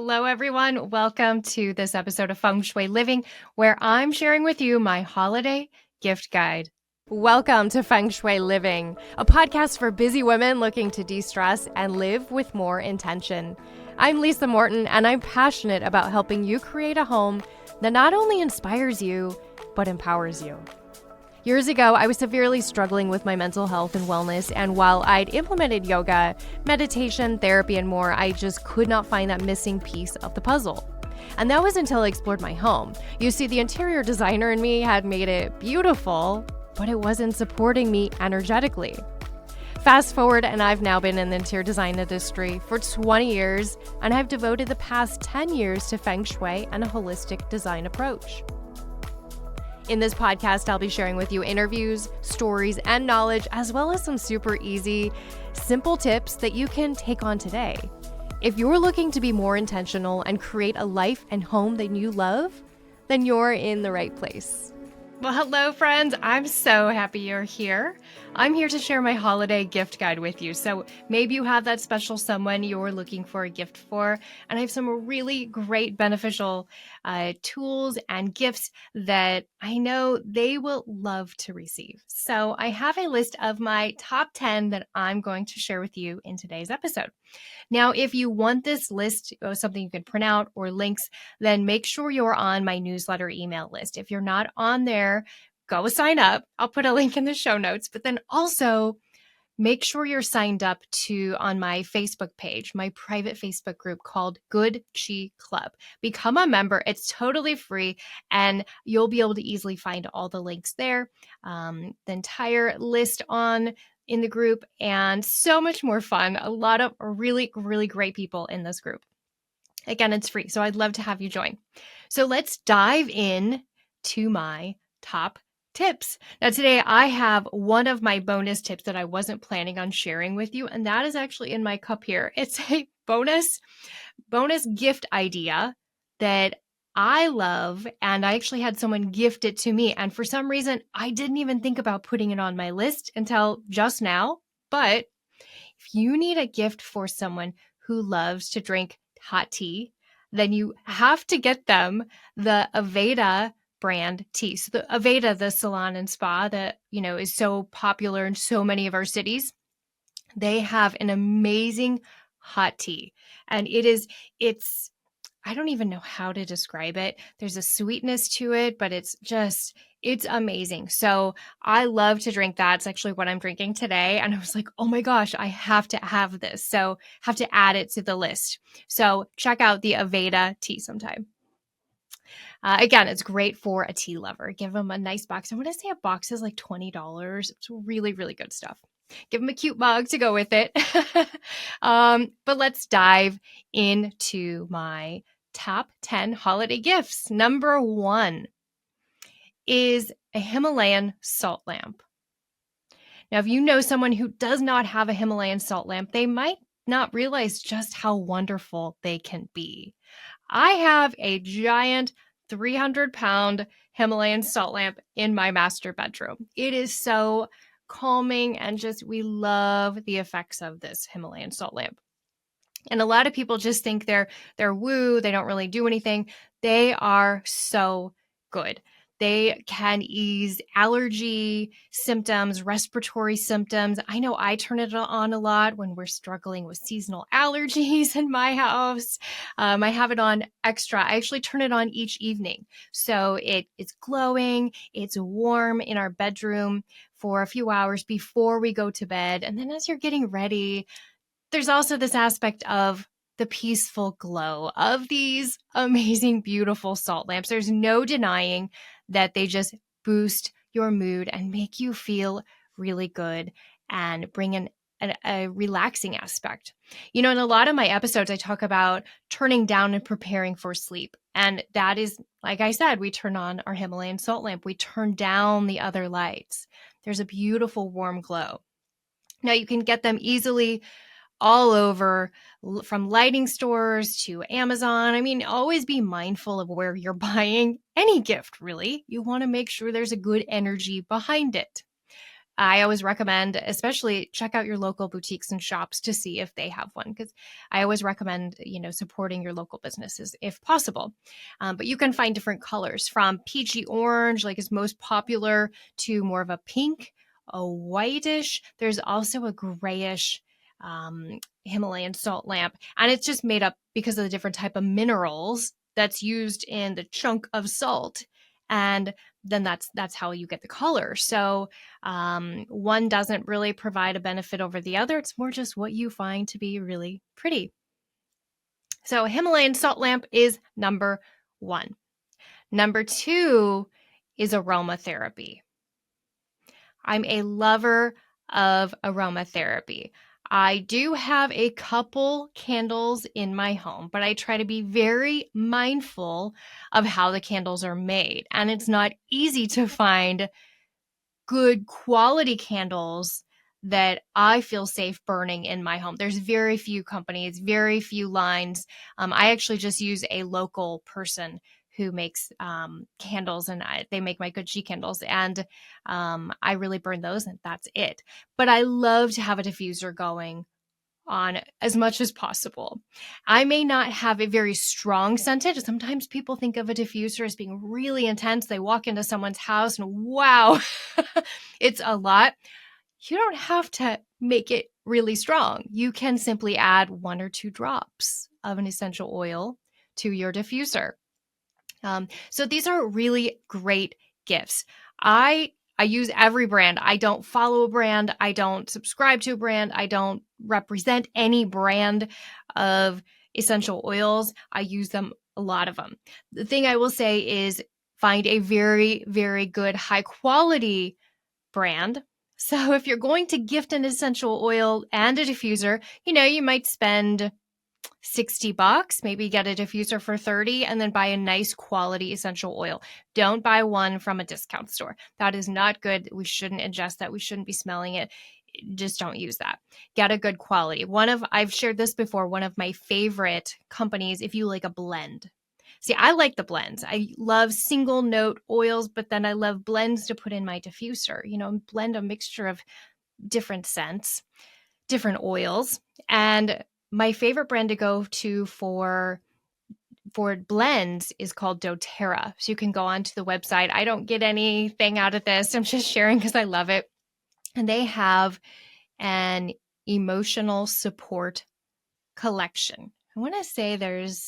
Hello, everyone. Welcome to this episode of Feng Shui Living, where I'm sharing with you my holiday gift guide. Welcome to Feng Shui Living, a podcast for busy women looking to de-stress and live with more intention. I'm Lisa Morton, and I'm passionate about helping you create a home that not only inspires you, but empowers you. Years ago, I was severely struggling with my mental health and wellness, and while I'd implemented yoga, meditation, therapy, and more, I just could not find that missing piece of the puzzle. And that was until I explored my home. You see, the interior designer in me had made it beautiful, but it wasn't supporting me energetically. Fast forward, and I've now been in the interior design industry for 20 years, and I've devoted the past 10 years to Feng Shui and a holistic design approach. In this podcast, I'll be sharing with you interviews, stories, and knowledge, as well as some super easy, simple tips that you can take on today. If you're looking to be more intentional and create a life and home that you love, then you're in the right place. Well, hello, friends. I'm so happy you're here. I'm here to share my holiday gift guide with you. So maybe you have that special someone you're looking for a gift for, and I have some really great beneficial tools and gifts that I know they will love to receive. So I have a list of my top 10 that I'm going to share with you in today's episode. Now, if you want this list of something you can print out or links, then make sure you're on my newsletter email list. If you're not on there, go sign up. I'll put a link in the show notes, but then also make sure you're signed up on my Facebook page, my private Facebook group called Good Chi Club. Become a member. It's totally free, and you'll be able to easily find all the links there, the entire list in the group, and so much more fun. A lot of really, really great people in this group. Again, it's free, so I'd love to have you join. So let's dive in to my top tips. Now, today I have one of my bonus tips that I wasn't planning on sharing with you, and that is actually in my cup here. It's a bonus gift idea that I love, and I actually had someone gift it to me. And for some reason, I didn't even think about putting it on my list until just now. But if you need a gift for someone who loves to drink hot tea, then you have to get them the Aveda brand tea. So the Aveda, the salon and spa that, is so popular in so many of our cities, they have an amazing hot tea. And it's I don't even know how to describe it. There's a sweetness to it, but it's amazing. So I love to drink that. It's actually what I'm drinking today. And I was like, oh my gosh, I have to have this. So have to add it to the list. So check out the Aveda tea sometime. Again, it's great for a tea lover. Give them a nice box. I want to say a box is like $20. It's really, really good stuff. Give them a cute mug to go with it. But let's dive into my top 10 holiday gifts. Number 1 is a Himalayan salt lamp. Now, if you know someone who does not have a Himalayan salt lamp, they might not realize just how wonderful they can be. I have a giant 300-pound Himalayan salt lamp in my master bedroom. It is so calming, and we love the effects of this Himalayan salt lamp. And a lot of people just think they're woo, they don't really do anything. They are so good. They can ease allergy symptoms, respiratory symptoms. I know I turn it on a lot when we're struggling with seasonal allergies in my house. I have it on extra. I actually turn it on each evening. So it's glowing, it's warm in our bedroom for a few hours before we go to bed. And then as you're getting ready, there's also this aspect of the peaceful glow of these amazing, beautiful salt lamps. There's no denying that they just boost your mood and make you feel really good and bring in a relaxing aspect. In a lot of my episodes, I talk about turning down and preparing for sleep. And that is, like I said, we turn on our Himalayan salt lamp. We turn down the other lights. There's a beautiful warm glow. Now, you can get them easily all over, from lighting stores to Amazon. I mean, always be mindful of where you're buying any gift, really. You want to make sure there's a good energy behind it. I always recommend, especially check out your local boutiques and shops to see if they have one, because I always recommend, supporting your local businesses if possible. But you can find different colors from peachy orange, like is most popular, to more of a pink, a whitish. There's also a grayish Himalayan salt lamp, and it's just made up because of the different type of minerals that's used in the chunk of salt, and then that's how you get the color. So one doesn't really provide a benefit over the other. It's more just what you find to be really pretty. So Himalayan salt lamp is number one. Number two is aromatherapy. I'm a lover of aromatherapy. I do have a couple candles in my home, but I try to be very mindful of how the candles are made. And it's not easy to find good quality candles that I feel safe burning in my home. There's very few companies, very few lines. I actually just use a local person who makes candles, and they make my good G candles, and I really burn those, and that's it. But I love to have a diffuser going on as much as possible. I may not have a very strong scented. Sometimes people think of a diffuser as being really intense. They walk into someone's house and wow, it's a lot. You don't have to make it really strong. You can simply add 1 or 2 drops of an essential oil to your diffuser. So these are really great gifts. I use every brand. I don't follow a brand. I don't subscribe to a brand. I don't represent any brand of essential oils. I use them, a lot of them. The thing I will say is find a very, very good, high quality brand. So if you're going to gift an essential oil and a diffuser, you might spend $60, maybe get a diffuser for 30 and then buy a nice quality essential oil. Don't buy one from a discount store. That is not good. We shouldn't ingest that. We shouldn't be smelling it. Just don't use that. Get a good quality. I've shared this before, one of my favorite companies, if you like a blend. See, I like the blends. I love single note oils, but then I love blends to put in my diffuser, blend a mixture of different scents, different oils. And my favorite brand to go to for blends is called doTERRA. So you can go onto the website. I don't get anything out of this. I'm just sharing because I love it. And they have an emotional support collection. I want to say there's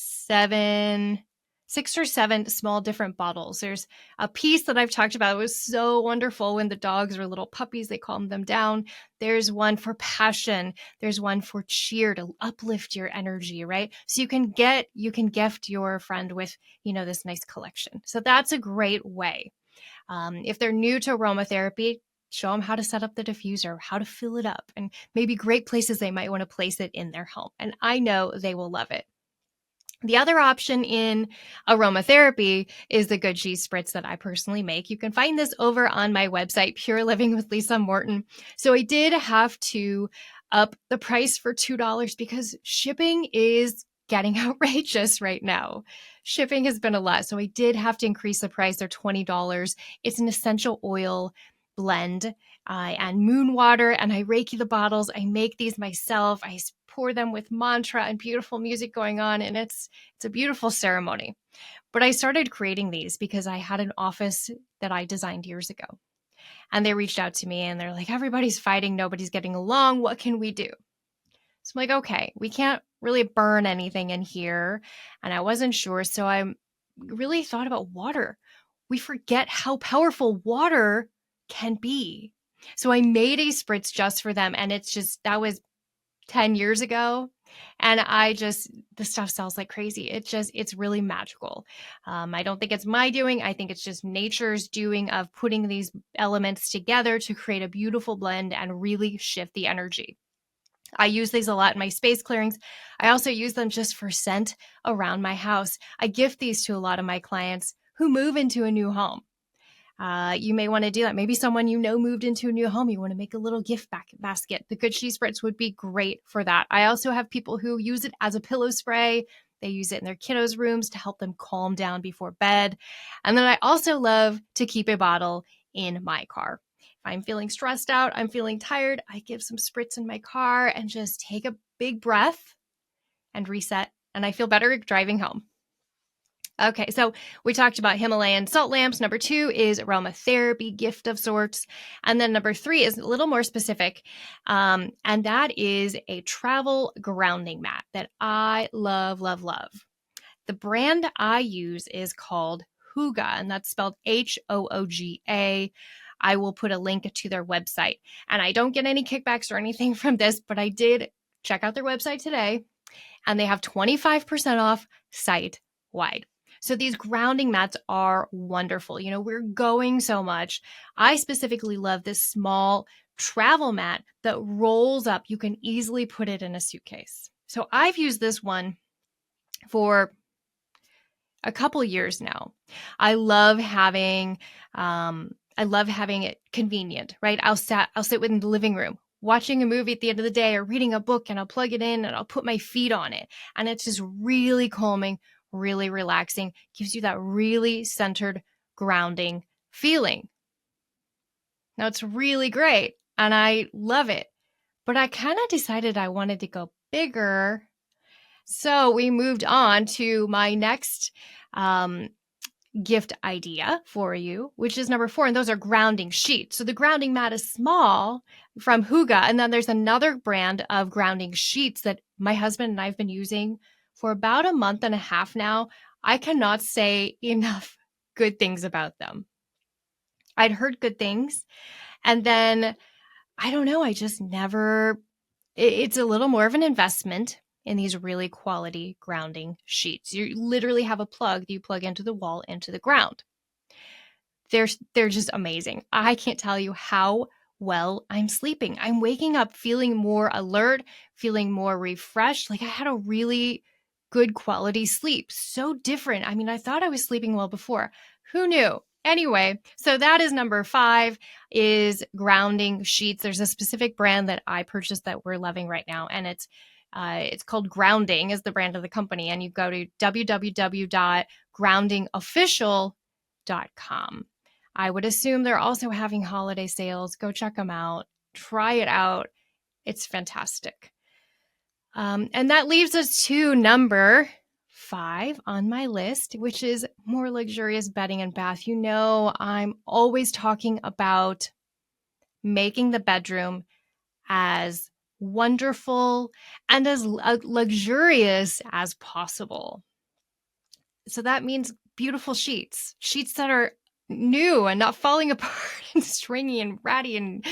6 or 7 small different bottles. There's a piece that I've talked about. It was so wonderful when the dogs were little puppies. They calmed them down. There's one for passion. There's one for cheer, to uplift your energy, right? So you can gift your friend with, this nice collection. So that's a great way. If they're new to aromatherapy, show them how to set up the diffuser, how to fill it up, and maybe great places they might want to place it in their home. And I know they will love it. The other option in aromatherapy is the Good Cheese Spritz that I personally make. You can find this over on my website, Pure Living with Lisa Morton. So I did have to up the price for $2 because shipping is getting outrageous right now. Shipping has been a lot. So I did have to increase the price. They're $20. It's an essential oil blend and moon water, and I Reiki the bottles. I make these myself. I pour them with mantra and beautiful music going on, and it's a beautiful ceremony. But I started creating these because I had an office that I designed years ago, and they reached out to me and they're like, everybody's fighting, nobody's getting along. What can we do? So I'm like, okay, we can't really burn anything in here, and I wasn't sure, so I really thought about water. We forget how powerful water can be. So I made a spritz just for them, and that was 10 years ago. And the stuff sells like crazy. It's really magical. I don't think it's my doing. I think it's just nature's doing of putting these elements together to create a beautiful blend and really shift the energy. I use these a lot in my space clearings. I also use them just for scent around my house. I gift these to a lot of my clients who move into a new home. You may want to do that. Maybe someone moved into a new home. You want to make a little gift basket. The Good Cheese Spritz would be great for that. I also have people who use it as a pillow spray. They use it in their kiddos' rooms to help them calm down before bed. And then I also love to keep a bottle in my car. I'm feeling stressed out, I'm feeling tired, I give some spritz in my car and just take a big breath and reset. And I feel better driving home. Okay, so we talked about Himalayan salt lamps. Number 2 is aromatherapy, gift of sorts. And then number 3 is a little more specific. And that is a travel grounding mat that I love, love, love. The brand I use is called Hooga, and that's spelled Hooga. I will put a link to their website. And I don't get any kickbacks or anything from this, but I did check out their website today, and they have 25% off site-wide. So these grounding mats are wonderful. You know, we're going so much. I specifically love this small travel mat that rolls up. You can easily put it in a suitcase. So I've used this one for a couple years now. I love having it convenient, right? I'll sit within the living room watching a movie at the end of the day or reading a book, and I'll plug it in and I'll put my feet on it. And it's just really calming, really relaxing, gives you that really centered, grounding feeling. Now it's really great and I love it, but I kind of decided I wanted to go bigger. So we moved on to my next gift idea for you, which is number 4, and those are grounding sheets. So the grounding mat is small from Hooga, and then there's another brand of grounding sheets that my husband and I've been using for about a month and a half now. I cannot say enough good things about them. I'd heard good things, and then I don't know, I just never, it's a little more of an investment in these really quality grounding sheets. You literally have a plug that you plug into the wall, into the ground. They're just amazing. I can't tell you how well I'm sleeping. I'm waking up feeling more alert, feeling more refreshed. Like I had a really good quality sleep. So different. I mean, I thought I was sleeping well before. Who knew? Anyway, so that is number 5, is grounding sheets. There's a specific brand that I purchased that we're loving right now, and it's called Grounding is the brand of the company. And you go to www.groundingofficial.com. I would assume they're also having holiday sales. Go check them out. Try it out. It's fantastic. And that leaves us to number 5 on my list, which is more luxurious bedding and bath. You know, I'm always talking about making the bedroom as wonderful and as luxurious as possible. So that means beautiful sheets that are new and not falling apart and stringy and ratty and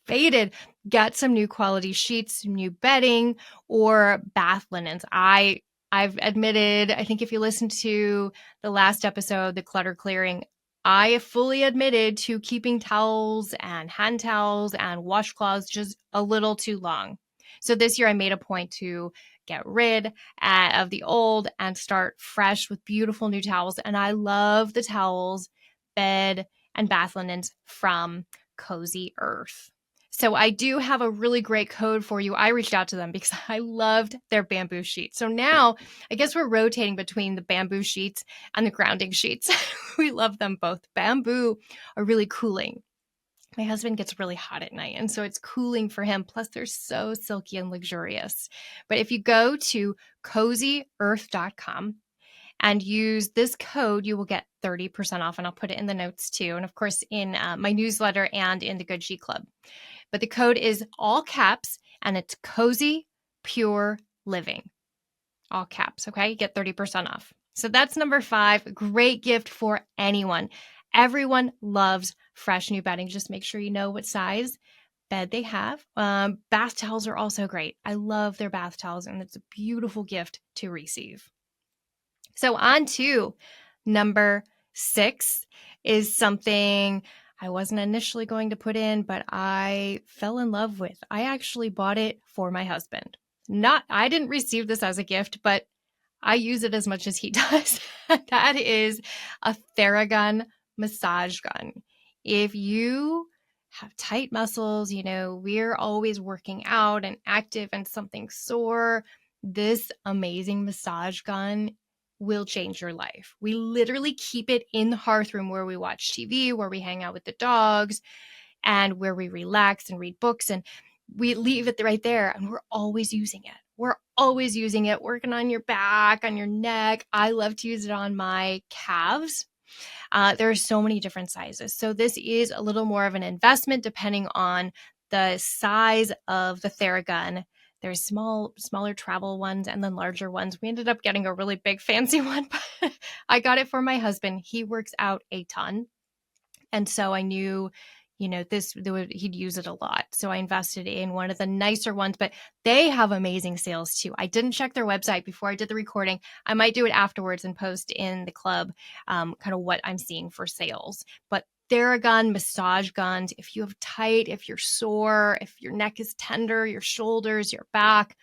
faded. Get some new quality sheets, some new bedding, or bath linens. I've admitted, I think if you listen to the last episode, the clutter clearing, I fully admitted to keeping towels and hand towels and washcloths just a little too long. So this year I made a point to get rid of the old and start fresh with beautiful new towels. And I love the towels, bed, and bath linens from Cozy Earth. So I do have a really great code for you. I reached out to them because I loved their bamboo sheets. So now I guess we're rotating between the bamboo sheets and the grounding sheets. We love them both. Bamboo are really cooling. My husband gets really hot at night, and so it's cooling for him. Plus, they're so silky and luxurious. But if you go to cozyearth.com and use this code, you will get 30% off, and I'll put it in the notes too. And of course, in my newsletter and in the Good Sheet Club. But the code is all caps, and it's Cozy Pure Living. All caps, okay? You get 30% off. So that's number 5. Great gift for anyone. Everyone loves fresh new bedding. Just make sure you know what size bed they have. Bath towels are also great. I love their bath towels, and it's a beautiful gift to receive. So on to number 6 is something I wasn't initially going to put in, but I fell in love with. I actually bought it for my husband. I didn't receive this as a gift, but I use it as much as he does. That is a Theragun massage gun. If you have tight muscles, you know, we're always working out and active and something sore, this amazing massage gun will change your life. We literally keep it in the hearth room where we watch TV, where we hang out with the dogs, and where we relax and read books, and we leave it right there, and we're always using it. We're always using it, working on your back, on your neck. I love to use it on my calves. There are so many different sizes. So this is a little more of an investment depending on the size of the Theragun. There's smaller travel ones and then larger ones. We ended up getting a really big fancy one, but I got it for my husband. He works out a ton. And so I knew, he'd use it a lot. So I invested in one of the nicer ones, but they have amazing sales too. I didn't check their website before I did the recording. I might do it afterwards and post in the club kind of what I'm seeing for sales. But Theragun massage guns, if you have tight, if you're sore, if your neck is tender, your shoulders, your back,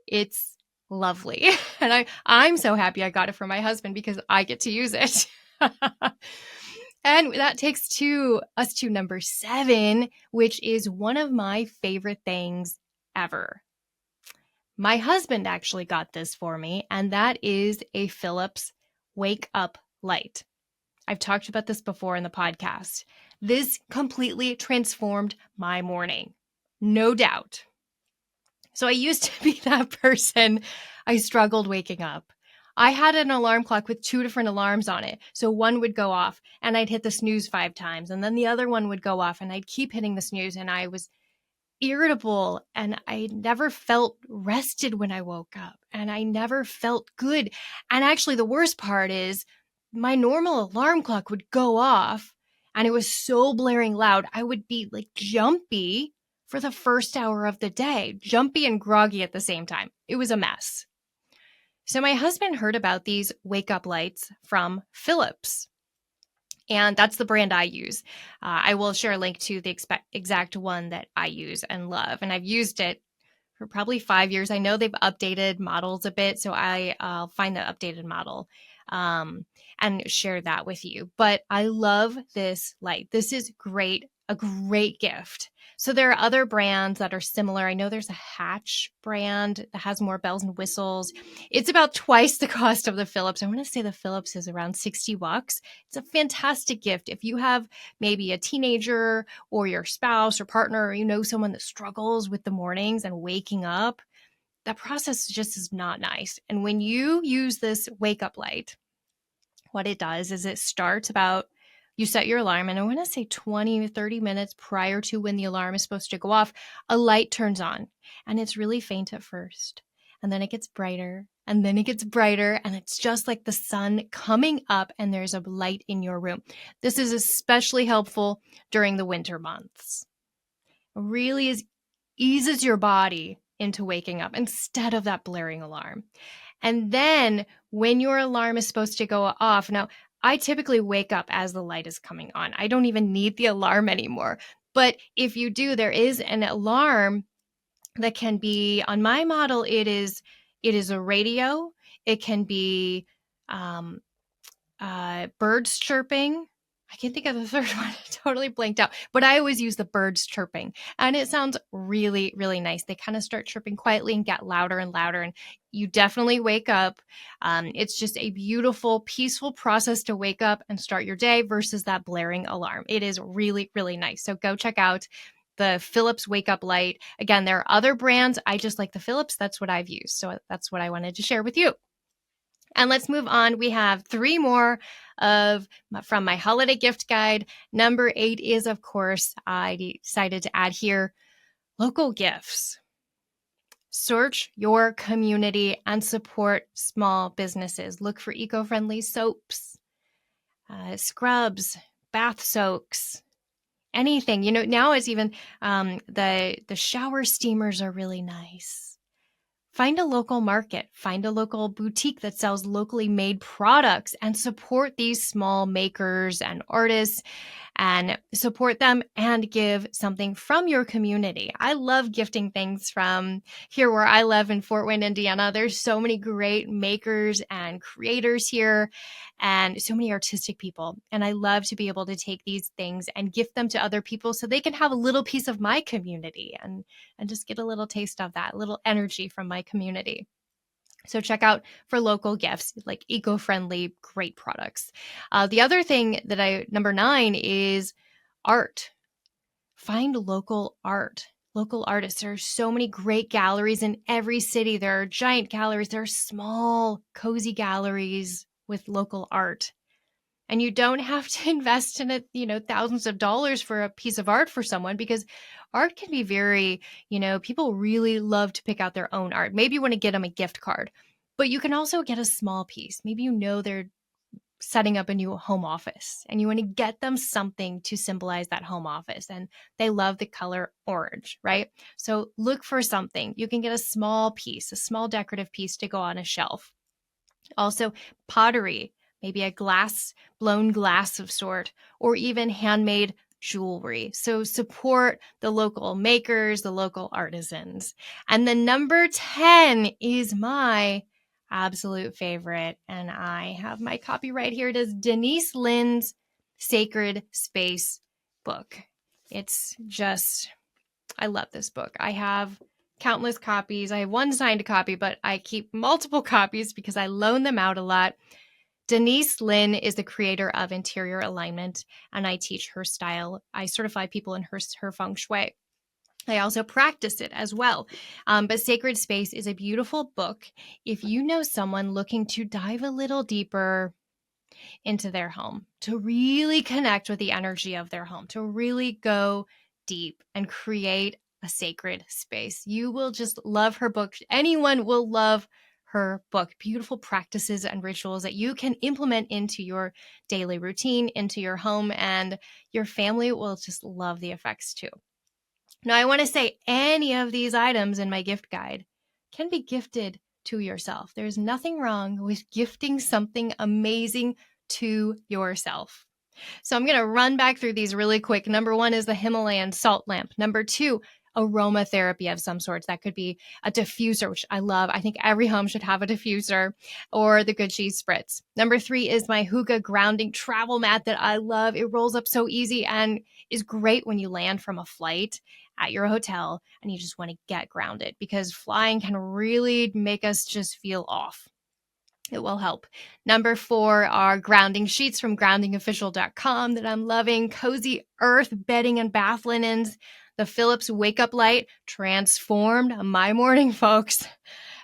it's lovely. And I'm so happy I got it for my husband because I get to use it. And that takes us to number 7, which is one of my favorite things ever. My husband actually got this for me, and that is a Philips Wake Up Light. I've talked about this before in the podcast. This completely transformed my morning, no doubt. So I used to be that person. I struggled waking up. I had an alarm clock with 2 different alarms on it. So one would go off and I'd hit the snooze 5 times, and then the other one would go off and I'd keep hitting the snooze, and I was irritable and I never felt rested when I woke up, and I never felt good. And actually the worst part is my normal alarm clock would go off and it was so blaring loud. I would be like jumpy for the first hour of the day, jumpy and groggy at the same time. It was a mess. So my husband heard about these wake up lights from Philips, and that's the brand I use. I will share a link to the exact one that I use and love, and I've used it for probably 5 years. I know they've updated models a bit, so I'll find the updated model and share that with you. But I love this light. This is great, a great gift. So there are other brands that are similar. I know there's a Hatch brand that has more bells and whistles. It's about twice the cost of the Philips. I want to say the Philips is around $60. It's a fantastic gift. If you have maybe a teenager or your spouse or partner, or you know someone that struggles with the mornings and waking up, that process just is not nice. And when you use this wake up light, what it does is it starts you set your alarm, and I want to say 20 or 30 minutes prior to when the alarm is supposed to go off, a light turns on, and it's really faint at first. And then it gets brighter, and then it gets brighter, and it's just like the sun coming up, and there's a light in your room. This is especially helpful during the winter months. It really eases your body into waking up instead of that blaring alarm. And then when your alarm is supposed to go off, now I typically wake up as the light is coming on. I don't even need the alarm anymore. But if you do, there is an alarm that can be, on my model, it is a radio. It can be birds chirping. I can't think of the third one. I totally blanked out. But I always use the birds chirping. And it sounds really, really nice. They kind of start chirping quietly and get louder and louder. And you definitely wake up. It's just a beautiful, peaceful process to wake up and start your day versus that blaring alarm. It is really, really nice. So go check out the Philips Wake Up Light. Again, there are other brands. I just like the Philips. That's what I've used. So that's what I wanted to share with you. And let's move on. We have 3 more from my holiday gift guide. Number 8 is, of course, I decided to add here, local gifts. Search your community and support small businesses. Look for eco-friendly soaps, scrubs, bath soaks, anything. Now it's even the shower steamers are really nice. Find a local market, find a local boutique that sells locally made products, and support these small makers and artists, and support them and give something from your community. I love gifting things from here where I live in Fort Wayne, Indiana. There's so many great makers and creators here and so many artistic people. And I love to be able to take these things and gift them to other people so they can have a little piece of my community and just get a little taste of that, a little energy from my community. So check out for local gifts, like eco-friendly, great products. The other thing that number 9 is art. find local art. Local artists. There are so many great galleries in every city. There are giant galleries. There are small, cozy galleries with local art. And you don't have to invest in it, thousands of dollars for a piece of art for someone, because art can be very, people really love to pick out their own art. Maybe you want to get them a gift card, but you can also get a small piece. Maybe they're setting up a new home office and you want to get them something to symbolize that home office, and they love the color orange, right? So look for something. You can get a small piece, a small decorative piece to go on a shelf. Also, pottery, maybe a blown glass of sort, or even handmade jewelry. So support the local makers, the local artisans. And the number 10 is my absolute favorite. And I have my copy right here. It is Denise Linn's Sacred Space book. It's just, I love this book. I have countless copies. I have one signed copy, but I keep multiple copies because I loan them out a lot. Denise Linn is the creator of Interior Alignment, and I teach her style. I certify people in her Feng Shui. I also practice it as well. But Sacred Space is a beautiful book if you know someone looking to dive a little deeper into their home, to really connect with the energy of their home, to really go deep and create a sacred space. You will just love her book. Anyone will love her book. Beautiful practices and rituals that you can implement into your daily routine, into your home, and your family will just love the effects too. Now, I want to say any of these items in my gift guide can be gifted to yourself. There's nothing wrong with gifting something amazing to yourself. So I'm going to run back through these really quick. Number 1 is the Himalayan salt lamp. Number 2, aromatherapy of some sorts. That could be a diffuser, which I love. I think every home should have a diffuser, or the Good Cheese Spritz. Number 3 is my Hygge grounding travel mat that I love. It rolls up so easy and is great when you land from a flight at your hotel and you just want to get grounded, because flying can really make us just feel off. It will help. Number 4 are grounding sheets from groundingofficial.com that I'm loving. Cozy earth bedding and bath linens. The Philips wake up light transformed my morning, folks.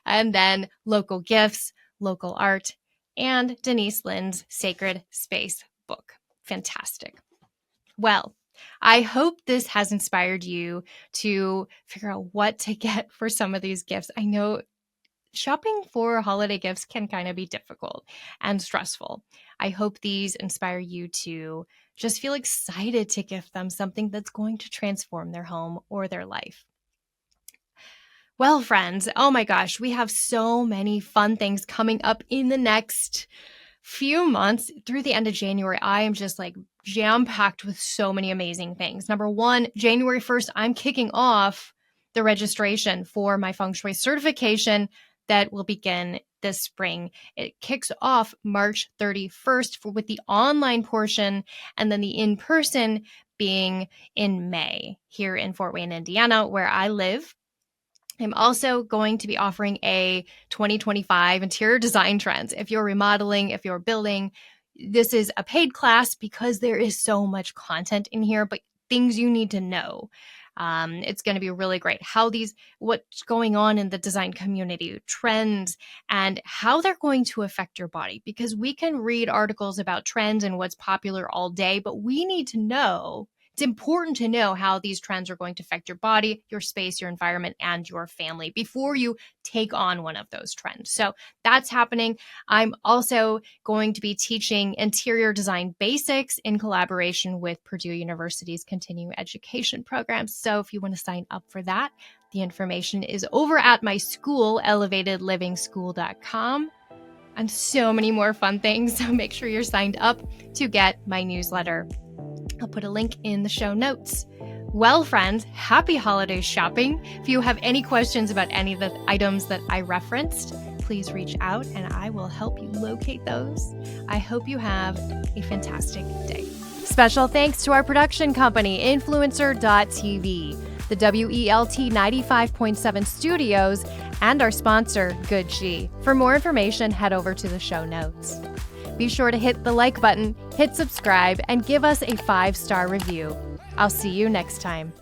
And then local gifts, local art, and Denise Linn's Sacred Space book. Fantastic. Well, I hope this has inspired you to figure out what to get for some of these gifts. I know shopping for holiday gifts can kind of be difficult and stressful. I hope these inspire you to just feel excited to gift them something that's going to transform their home or their life. Well, friends, oh my gosh, we have so many fun things coming up in the next few months through the end of January. I am just like jam-packed with so many amazing things. Number 1, January 1st, I'm kicking off the registration for my Feng Shui certification that will begin this spring. It kicks off March 31st with the online portion, and then the in-person being in May here in Fort Wayne, Indiana, where I live. I'm also going to be offering a 2025 interior design trends. If you're remodeling, if you're building, this is a paid class because there is so much content in here, but things you need to know. It's going to be really great. What's going on in the design community, trends, and how they're going to affect your body. Because we can read articles about trends and what's popular all day, but we need to know, it's important to know how these trends are going to affect your body, your space, your environment, and your family before you take on one of those trends. So that's happening. I'm also going to be teaching interior design basics in collaboration with Purdue University's continuing education program. So if you want to sign up for that, the information is over at my school, elevatedlivingschool.com. And so many more fun things. So make sure you're signed up to get my newsletter. I'll put a link in the show notes. Well, friends, happy holiday shopping. If you have any questions about any of the items that I referenced, please reach out and I will help you locate those. I hope you have a fantastic day. Special thanks to our production company, Influencer.tv, the WELT 95.7 studios, and our sponsor, Good G. For more information, head over to the show notes. Be sure to hit the like button, hit subscribe, and give us a 5-star review. I'll see you next time.